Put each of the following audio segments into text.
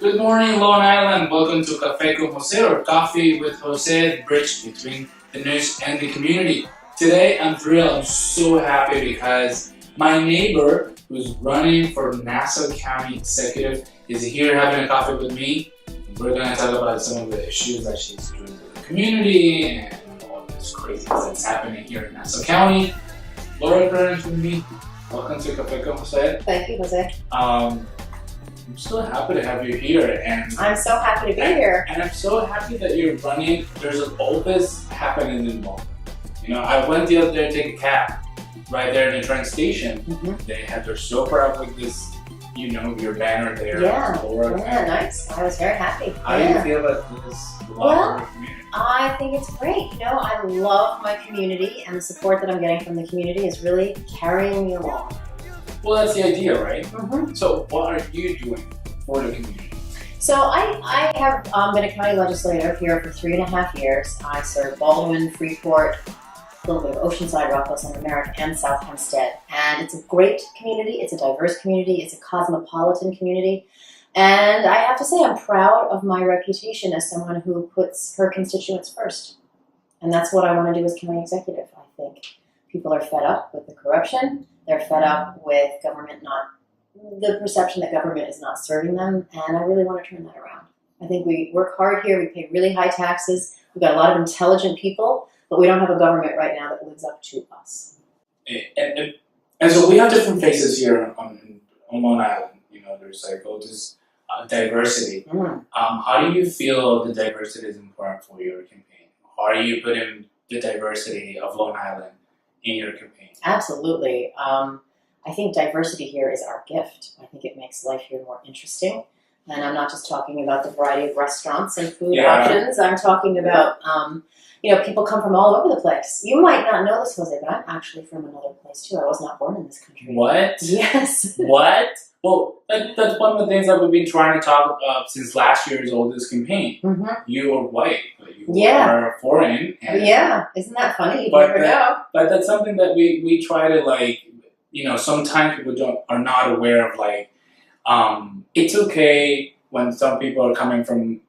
Good morning, Long Island. Welcome to Café con Jose, or Coffee with Jose, the bridge between the news and the community. Today, I'm thrilled. I'm so happy because my neighbor, who's running for Nassau County Executive, is here having a coffee with me. We're going to talk about some of the issues that she's doing with the community and all this craziness that's happening here in Nassau County. Laura Curran is with me. Welcome to Café con Jose. Thank you, Jose. I'm so happy to have you here, and I'm so happy to be here. And I'm so happy that you're running. There's all this happening in Baltimore. You know, I went the other day to take a cab right there in the train station. They had their super up with this, you know, your banner there. Yeah, Laura. yeah, nice. I was very happy. How do you feel about this? Well, I think it's great. You know, I love my community, and the support that I'm getting from the community is really carrying me along. Well, that's the idea, right? So what are you doing for the community? So I have been a county legislator here for 3.5 years. I serve Baldwin, Freeport, a little bit of Oceanside, Rockville, Center Merrick, and South Hempstead. And it's a great community. It's a diverse community. It's a cosmopolitan community. And I have to say, I'm proud of my reputation as someone who puts her constituents first. And that's what I want to do as county executive. I think people are fed up with the corruption. They're fed up with government the perception that government is not serving them, and I really want to turn that around. I think we work hard here, we pay really high taxes, we've got a lot of intelligent people, but we don't have a government right now that lives up to us. And so we have different faces here on Long Island. You know, there's like all this diversity. How do you feel the diversity is important for your campaign? How are you putting the diversity of Long Island in your campaign? Absolutely. I think diversity here is our gift. I think it makes life here more interesting. And I'm not just talking about the variety of restaurants and food options. I'm talking about, you know, people come from all over the place. You might not know this, Jose, but I'm actually from another place too. I was not born in this country. What? Yes. What? Well, that's one of the things that we've been trying to talk about since last year's oldest campaign. You are white, but you are foreign. And yeah, isn't that funny? You never know. But that's something that we try to, like, you know, sometimes people are not aware of, like, it's okay when some people are coming from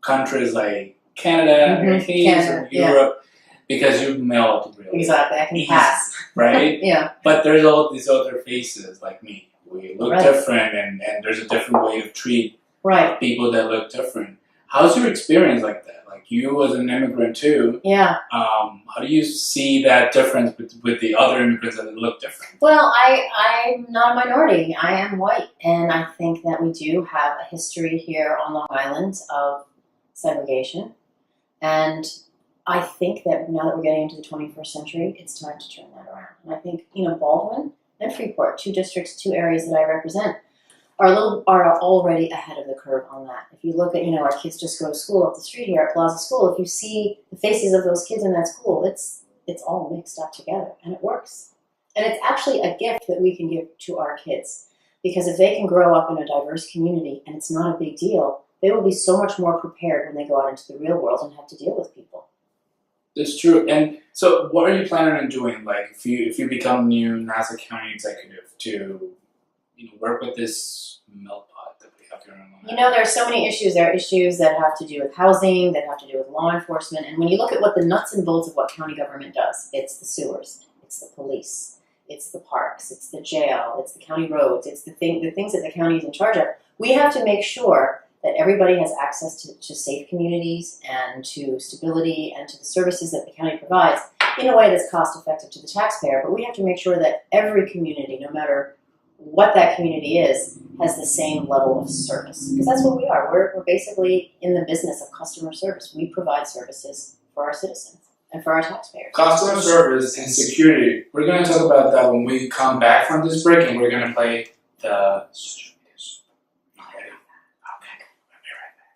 countries like Canada, or Europe, because you melt really. Exactly, I can pass. Right? Yeah. But there's all these other faces like me. We look different, and there's a different way to treat people that look different. How's your experience like that? Like, you as an immigrant too. Yeah. How do you see that difference with the other immigrants that look different? Well, I'm not a minority. I am white, and I think that we do have a history here on Long Island of segregation. And I think that now that we're getting into the 21st century, it's time to turn that around. And I think, you know, Baldwin and Freeport, 2 districts, 2 areas that I represent, are already ahead of the curve on that. If you look at, you know, our kids just go to school up the street here at Plaza School, if you see the faces of those kids in that school, it's all mixed up together, and it works. And it's actually a gift that we can give to our kids, because if they can grow up in a diverse community and it's not a big deal, they will be so much more prepared when they go out into the real world and have to deal with people. That's true. And so what are you planning on doing, like, if you become new Nassau County Executive, to, you know, work with this melt pot that we have here in Long Island? You know, there are so many issues. There are issues that have to do with housing, that have to do with law enforcement. And when you look at what the nuts and bolts of what county government does, it's the sewers, it's the police, it's the parks, it's the jail, it's the county roads, it's the things that the county is in charge of. We have to make sure that everybody has access to safe communities and to stability and to the services that the county provides in a way that's cost effective to the taxpayer. But we have to make sure that every community, no matter what that community is, has the same level of service. Because that's what we are. We're basically in the business of customer service. We provide services for our citizens and for our taxpayers. Customer service and security. We're going to talk about that when we come back from this break, and we're going to play the social media. Okay. I'll be right back.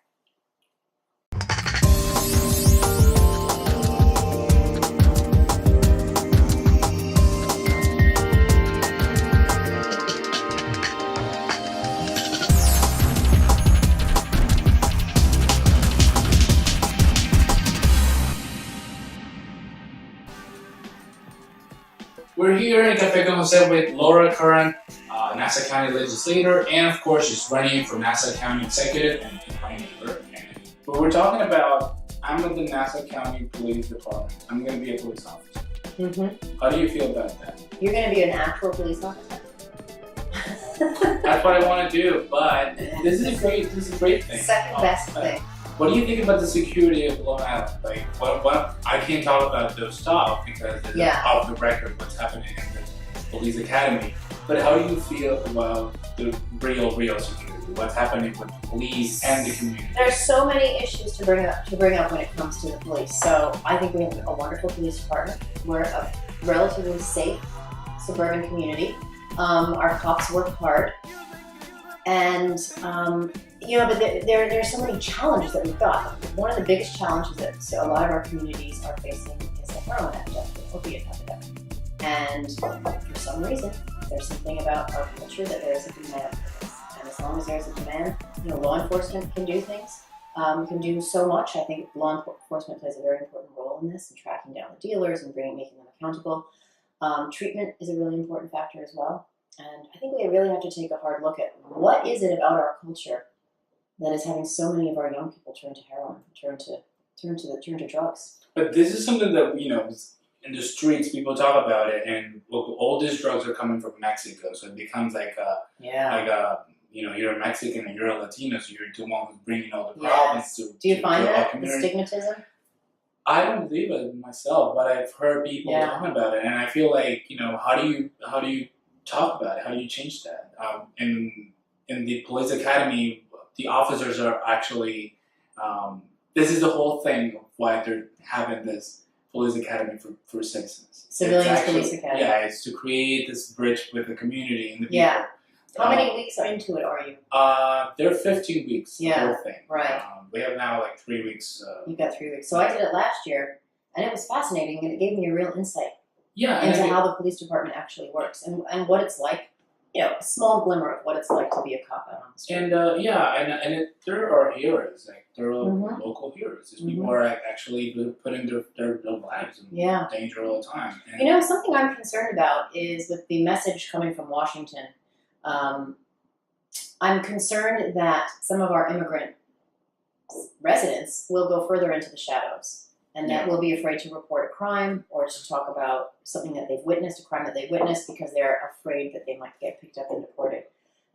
We're here in Café con Jose with Laura Curran, Nassau County Legislator, and of course she's running for Nassau County Executive and my neighbor. But we're talking about, I'm at the Nassau County Police Department. I'm going to be a police officer. Mm-hmm. How do you feel about that? You're going to be an actual police officer? That's what I want to do, but this is a great thing. Second best thing. What do you think about the security of Long Island? Like, what I can't talk about those stuff because it's off the record what's happening in the police academy. But how do you feel about the real security? What's happening with the police and the community? There's so many issues to bring up when it comes to the police. So I think we have a wonderful police department. We're a relatively safe suburban community. Our cops work hard, and but there's so many challenges that we've got. One of the biggest challenges that a lot of our communities are facing is the heroin epidemic, opiate epidemic. And for some reason, there's something about our culture that there is a demand for this. And as long as there's a demand, law enforcement can do things, can do so much. I think law enforcement plays a very important role in this, in tracking down the dealers and making them accountable. Treatment is a really important factor as well. And I think we really have to take a hard look at what is it about our culture that is having so many of our young people turn to heroin, turn to drugs. But this is something that in the streets people talk about it, and look, all these drugs are coming from Mexico, so it becomes you're a Mexican and you're a Latino, so you're the one who's bringing all the problems to. Do you find that the stigmatism? I don't believe it myself, but I've heard people talking about it, and I feel like how do you talk about it? How do you change that? In the police academy, the officers are actually. This is the whole thing of why they're having this police academy for citizens. Civilians Police Academy. Yeah, it's to create this bridge with the community and the people. Yeah. How many weeks into it are you? They're 15 weeks. The whole thing. Right. We have now 3 weeks. You've got 3 weeks. So I did it last year, and it was fascinating, and it gave me a real insight into how the police department actually works and what it's like. A small glimmer of what it's like to be a cop out on the street. And there are heroes, there are local heroes. People are actually putting their lives in danger all the time. And something I'm concerned about is with the message coming from Washington. I'm concerned that some of our immigrant residents will go further into the shadows, and that will be afraid to report a crime or to talk about something that they've witnessed, a crime that they've witnessed, because they're afraid that they might get picked up and deported.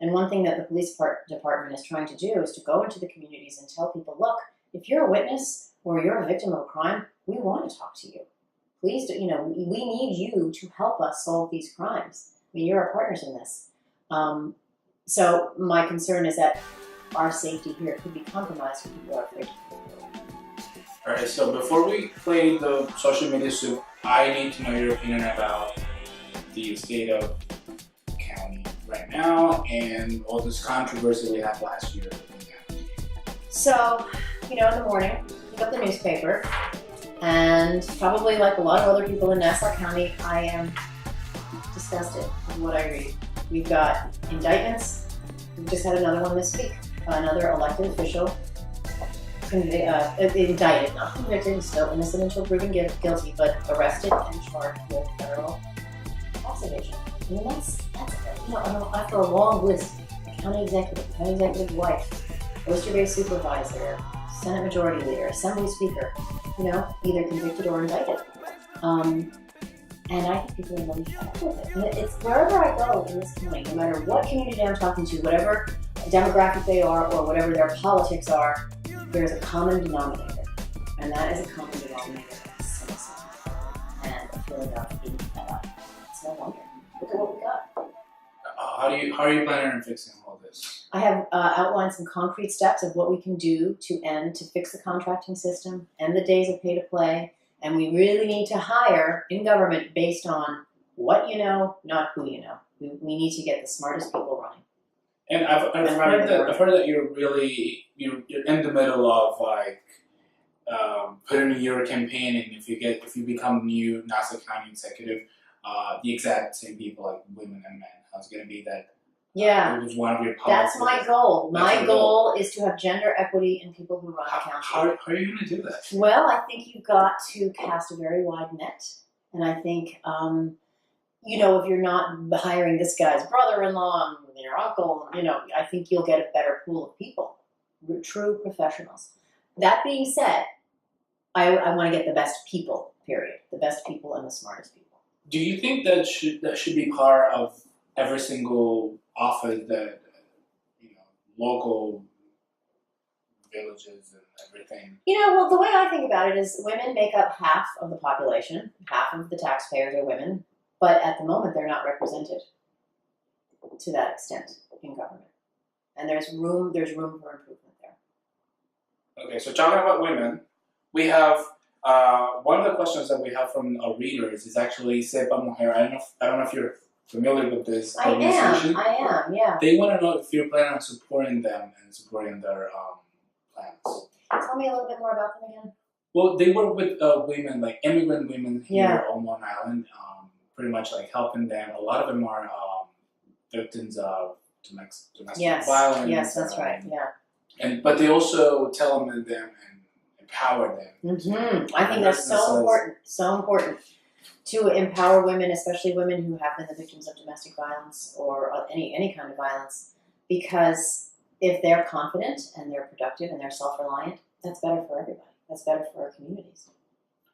And one thing that the police department is trying to do is to go into the communities and tell people, look, if you're a witness or you're a victim of a crime, we want to talk to you. Please, we need you to help us solve these crimes. You're our partners in this. So my concern is that our safety here could be compromised if people are afraid to come forward. All right, so before we play the social media soup, I need to know your opinion about the state of county right now and all this controversy we had last year. So, in the morning, pick up the newspaper, and probably like a lot of other people in Nassau County, I am disgusted with what I read. We've got indictments. We just had another one this week. Another elected official indicted, not convicted, still innocent until proven guilty, but arrested and charged with federal tax evasion. That's after a long list: county executive's wife, oyster-based supervisor, Senate Majority Leader, Assembly Speaker. Either convicted or indicted. And I think people are really fed up with it. And it's wherever I go in this county, no matter what community I'm talking to, whatever demographic they are or whatever their politics are, there's a common denominator. And that is a common denominator of cynicism and a feeling of being fed up. It's no wonder. Look at what we got. How are you planning on fixing all this? I have outlined some concrete steps of what we can do to fix the contracting system, end the days of pay to play. And we really need to hire in government based on what you know, not who you know. We need to get the smartest people running. And I've heard that you're in the middle of putting your campaign, and if you become new Nassau County Executive, the exact same people like women and men. How's it going to be that? Yeah, it was one of your that's my goal. My goal is to have gender equity in people who run the county. How are you going to do that? Well, I think you've got to cast a very wide net, and I think if you're not hiring this guy's brother-in-law and your uncle, I think you'll get a better pool of people, true professionals. That being said, I want to get the best people, period. The best people and the smartest people. Do you think that should be part of every single office that, local villages and everything? Well, the way I think about it is women make up half of the population. Half of the taxpayers are women. But at the moment, they're not represented to that extent in government. And there's room for improvement there. Okay, so talking about women, we have one of the questions that we have from our readers is actually Sepa Mujer. I don't know if you're familiar with this organization. I am, yeah. They want to know if you're planning on supporting them and supporting their plans. Tell me a little bit more about them again. Well, they work with women, like immigrant women here on Long Island, pretty much like helping them. A lot of them are victims of domestic violence. Yes, that's right. Yeah. But they also tell them and empower them. Mm-hmm. I think that's so important. So important to empower women, especially women who have been the victims of domestic violence or any kind of violence, because if they're confident and they're productive and they're self-reliant, that's better for everybody. That's better for our communities.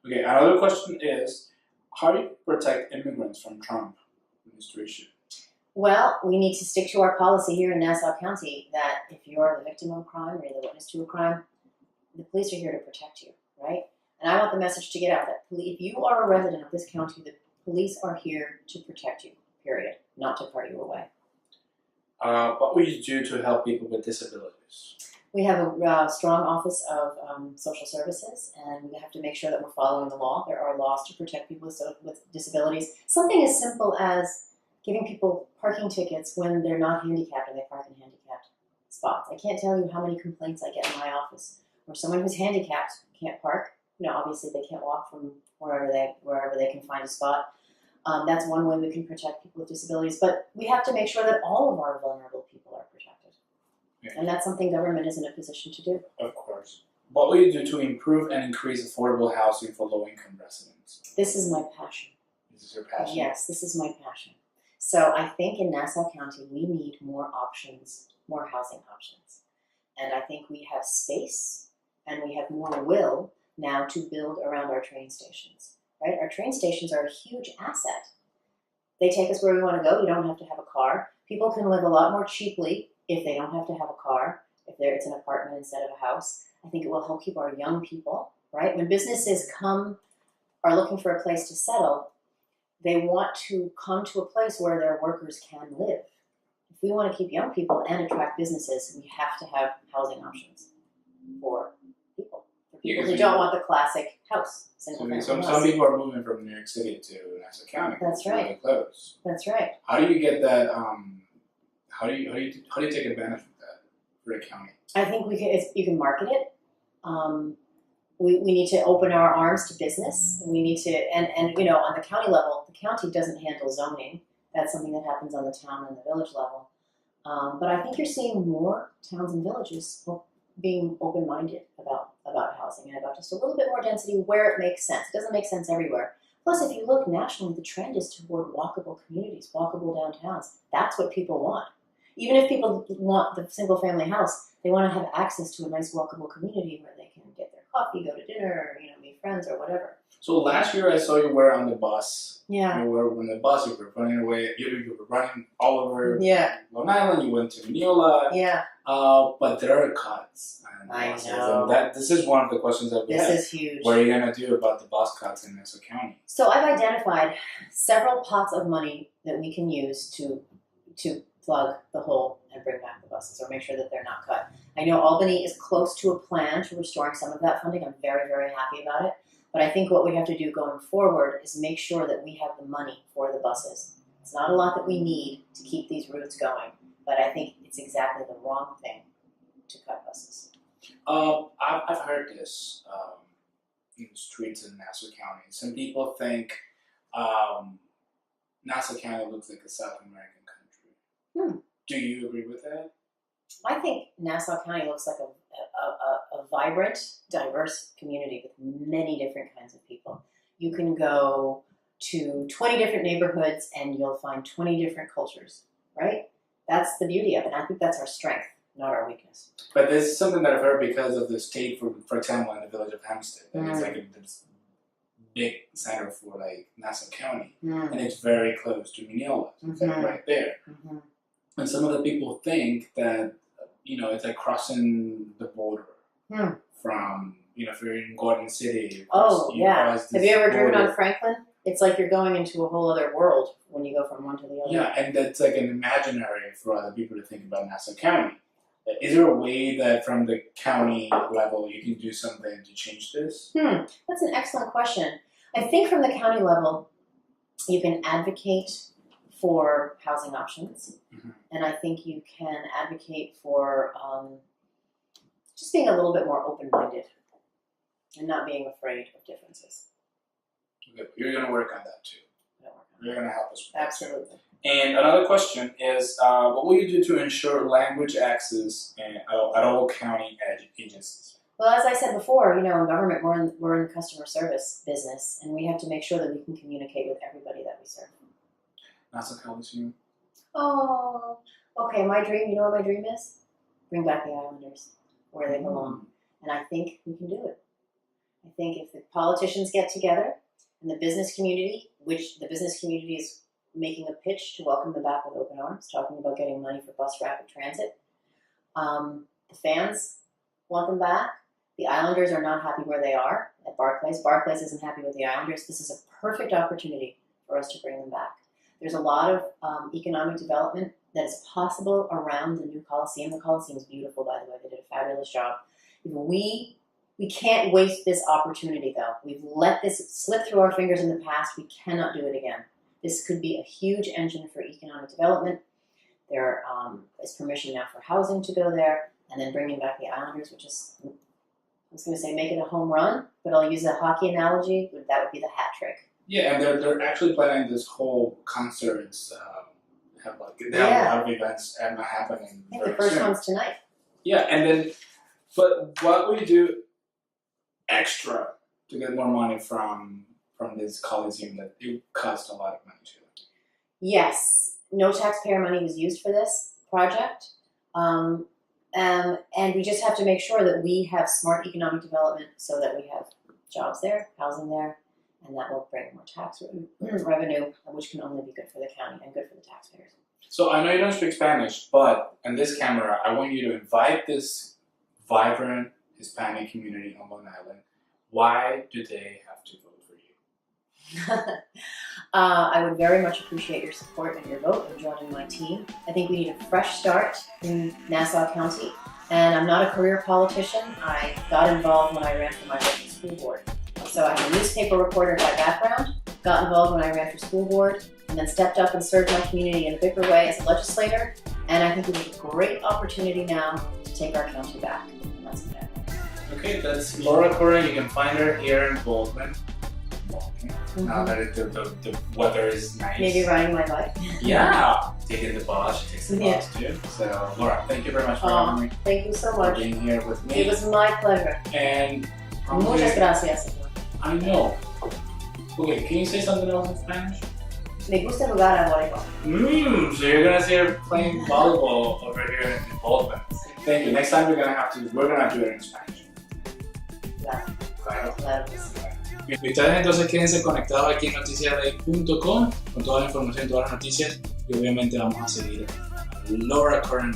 Okay, another question is, how do you protect immigrants from Trump administration? Well, we need to stick to our policy here in Nassau County that if you're the victim of a crime or you're the witness to a crime, the police are here to protect you, right? And I want the message to get out that if you are a resident of this county, the police are here to protect you, period, not to cart you away. What will you do to help people with disabilities? We have a strong office of social services, and we have to make sure that we're following the law. There are laws to protect people with disabilities. Something as simple as giving people parking tickets when they're not handicapped and they park in handicapped spots. I can't tell you how many complaints I get in my office where someone who's handicapped can't park. Obviously they can't walk from wherever they can find a spot. That's one way we can protect people with disabilities. But we have to make sure that all of our vulnerable people are protected. Yeah. And that's something government is in a position to do. Of course. What will you do to improve and increase affordable housing for low-income residents? This is my passion. This is your passion? Yes, this is my passion. So I think in Nassau County, we need more options, more housing options. And I think we have space and we have more will now to build around our train stations, right? Our train stations are a huge asset. They take us where we want to go. You don't have to have a car. People can live a lot more cheaply if they don't have to have a car, if it's an apartment instead of a house. I think it will help keep our young people, right? When businesses are looking for a place to settle, they want to come to a place where their workers can live. If we want to keep young people and attract businesses, we have to have housing options for people. For people who don't want the classic house. Some people are moving from New York City to Nassau County. That's right. Close. That's right. How do you get that? How do you take advantage of that for the county? I think you can market it. We need to open our arms to business. We need to, and on the county level, the county doesn't handle zoning. That's something that happens on the town and the village level. But I think you're seeing more towns and villages being open-minded about housing and about just a little bit more density where it makes sense. It doesn't make sense everywhere. Plus, if you look nationally, the trend is toward walkable communities, walkable downtowns. That's what people want. Even if people want the single-family house, they want to have access to a nice walkable community where they can get their coffee, go to dinner, meet friends or whatever. So last year I saw you were on the bus. Yeah. You were on the bus, you were running away, you were running all over Long Island, you went to Mineola. Yeah. But there are cuts. I know. And this is one of the questions that we have. This is huge. What are you going to do about the bus cuts in Nassau County? So I've identified several pots of money that we can use to plug the hole and bring back the buses or make sure that they're not cut. I know Albany is close to a plan to restoring some of that funding. I'm very, very happy about it. But I think what we have to do going forward is make sure that we have the money for the buses. It's not a lot that we need to keep these routes going, but I think it's exactly the wrong thing to cut buses. I've heard this in the streets in Nassau County. Some people think Nassau County looks like a South American country. Do you agree with that? I think Nassau County looks like a vibrant, diverse community with many different kinds of people. You can go to 20 different neighborhoods and you'll find 20 different cultures, right? That's the beauty of it. And I think that's our strength, not our weakness. But this is something that I've heard because of the state, for example, in the village of Hempstead. It's like this big center for like Nassau County, and it's very close to Mineola. It's like right there. And some of the people think that, it's like crossing the border from, if you're in Garden City. Have you ever driven on Franklin? It's like you're going into a whole other world when you go from one to the other. Yeah, and that's like an imaginary for other people to think about Nassau County. Is there a way that from the county level you can do something to change this? That's an excellent question. I think from the county level you can advocate for housing options, and I think you can advocate for just being a little bit more open-minded and not being afraid of differences. Okay, you're going to work on that too. You're going to help us with that. Absolutely. And another question is, what will you do to ensure language access at all county agencies? Well, as I said before, in government we're in the customer service business, and we have to make sure that we can communicate with everybody that we serve. Nassau County soon. Oh, okay. My dream, you know what my dream is? Bring back the Islanders where they belong, and I think we can do it. I think if the politicians get together and the business community, which the business community is making a pitch to welcome them back with open arms, talking about getting money for bus rapid transit. The fans want them back. The Islanders are not happy where they are at Barclays. Barclays isn't happy with the Islanders. This is a perfect opportunity for us to bring them back. There's a lot of economic development that is possible around the new Coliseum. The Coliseum is beautiful, by the way. They did a fabulous job. We can't waste this opportunity, though. We've let this slip through our fingers in the past. We cannot do it again. This could be a huge engine for economic development. There is permission now for housing to go there, and then bringing back the Islanders, which is, I was going to say make it a home run, but I'll use a hockey analogy. That would be the hat trick. Yeah, and they're actually planning this whole concerts. Have a lot of events happening. I think the first one's tonight. Yeah, and then, but what will you do extra to get more money from this Coliseum that it cost a lot of money to? Yes, no taxpayer money was used for this project, and we just have to make sure that we have smart economic development so that we have jobs there, housing there, and that will bring more tax revenue, which can only be good for the county and good for the taxpayers. So I know you don't speak Spanish, but in this camera, I want you to invite this vibrant Hispanic community on Long Island. Why do they have to vote for you? I would very much appreciate your support and your vote and joining my team. I think we need a fresh start in Nassau County, and I'm not a career politician. I got involved when I ran for my local school board. So I'm a newspaper reporter by background, got involved when I ran for school board, and then stepped up and served my community in a bigger way as a legislator. And I think we have a great opportunity now to take our county back. And that's it. Okay, that's Laura Curran. You can find her here in Baldwin. Now that the weather is nice. Maybe riding my bike. Yeah, taking the bus. She takes the bus too. So, Laura, thank you very much for having me. Thank you so much for being here with me. It was my pleasure. And muchas gracias. I know. Okay, can you say something else in Spanish? Me gusta jugar a voleibol. So you're gonna see her playing volleyball over here in Baldwin. Thank you. Next time we're gonna do it in Spanish. Claro. Claro que sí. Ustedes entonces quédense conectados aquí en noticiasday.com con toda la información, todas las noticias, y obviamente vamos a seguir a Laura Curran